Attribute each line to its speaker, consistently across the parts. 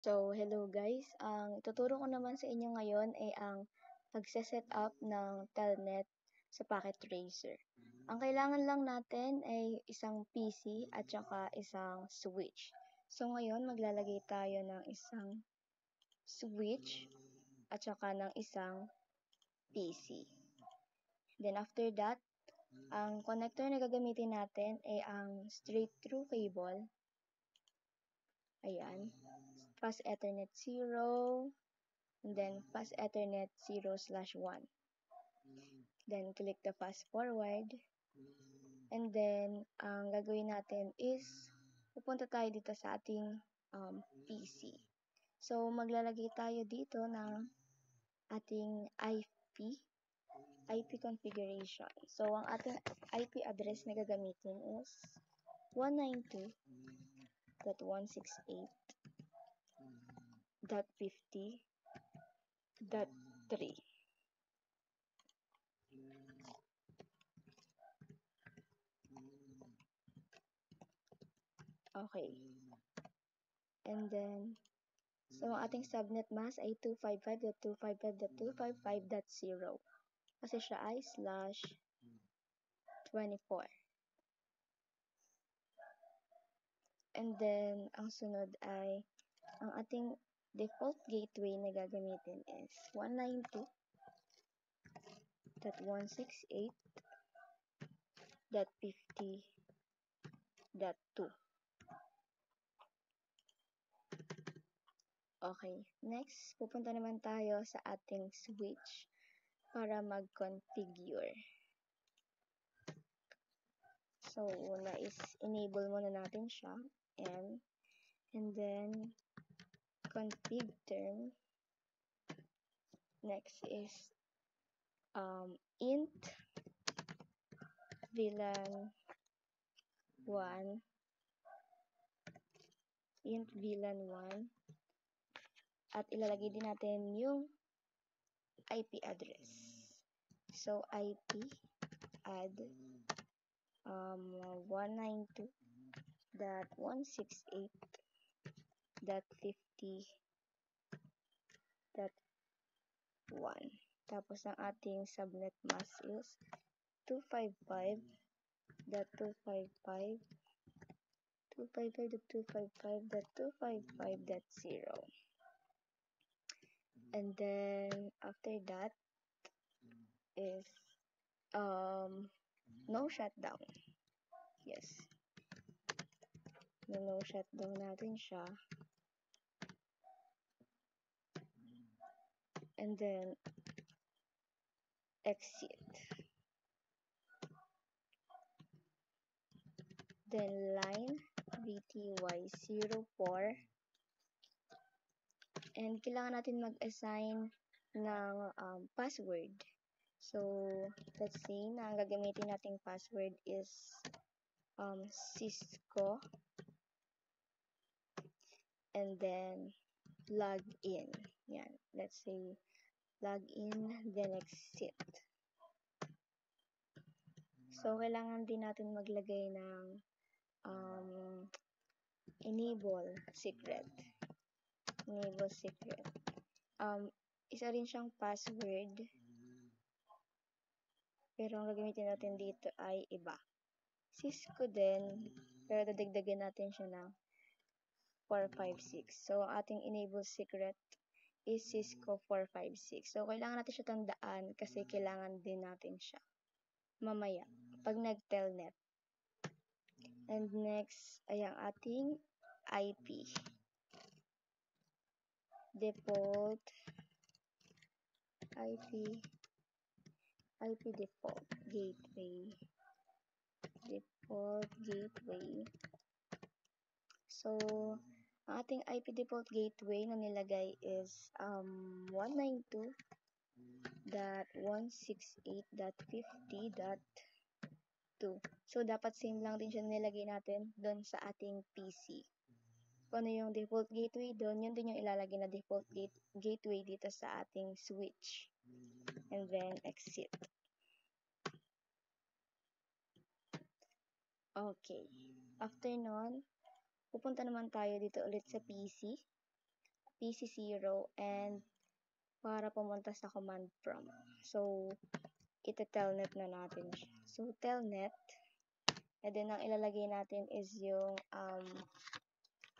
Speaker 1: So, hello guys. Ang ituturo ko naman sa inyo ngayon ay ang pagse-set up ng Telnet sa Packet Tracer. Ang kailangan lang natin ay isang PC at saka isang switch. So, ngayon maglalagay tayo ng isang switch at saka ng isang PC. Then after that, ang connector na gagamitin natin ay ang straight through cable. Ayan. Fast Ethernet 0, and then fast Ethernet 0/1. Then click the fast forward. And then, ang gagawin natin is, pupunta tayo dito sa ating PC. So, maglalagay tayo dito ng ating IP configuration. So, ang ating IP address na gagamitin is 192.168.50.3. Okay. And then, so ang ating subnet mask ay 255.255.255.0 kasi siya ay /24. And then, ang sunod ay, ang ating default gateway na gagamitin is 192.168.50.2. Okay, next, pupunta naman tayo sa ating switch para mag-configure. So, una is enable muna natin siya, and then config term. Next is int VLAN 1 at ilalagay din natin yung IP address. So, IP add 192.168.50.1. Tapos, ang ating subnet mask is 255.255.255.255.0. And then, after that is no shutdown. Yes. No shutdown natin siya. And then, exit. Then, line VTY04. And kailangan natin mag-assign ng password. So, let's say na ang gagamitin nating password is Cisco. And then, log in. Yan. Let's say, log in, then exit. So, kailangan din natin maglagay ng enable secret. Enable secret. Isa rin siyang password. Pero ang gagamitin natin dito ay iba. Cisco din, pero dadagdagan natin siya ng 456. So, ang ating enable secret is Cisco 456. So, kailangan natin siya tandaan kasi kailangan din natin siya mamaya pag nag-telnet. And next ay ang ating IP. Default IP default gateway. Default gateway. So, ang ating IP default gateway na nilagay is 192.168.50.2. So, dapat same lang din siya nilagay natin doon sa ating PC. Kung ano yung default gateway doon, yun din yung ilalagay na default gateway dito sa ating switch. And then, exit. Okay. After nun, pupunta naman tayo dito ulit sa PC. PC0 and para pumunta sa command prompt. So, ita-telnet na natin siya. So, telnet. And then, ang ilalagay natin is yung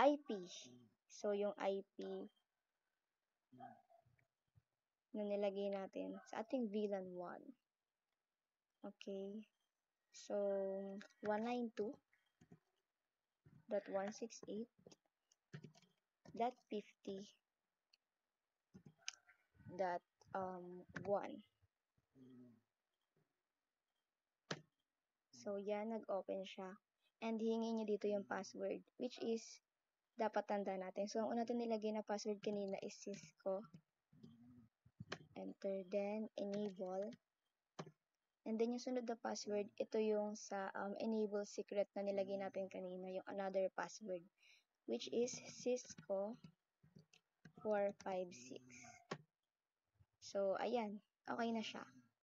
Speaker 1: IP. So, yung IP na nilagay natin sa ating VLAN 1. Okay. So, 192.168.50.1. So, yan, nag-open siya. And hingi niya dito yung password, which is, dapat tanda natin. So, ang una natin nilagay na password kanina is Cisco. Enter, then, enable. And then, yung sunod na password, ito yung sa enable secret na nilagay natin kanina, yung another password, which is Cisco 456. So, ayan. Okay na siya.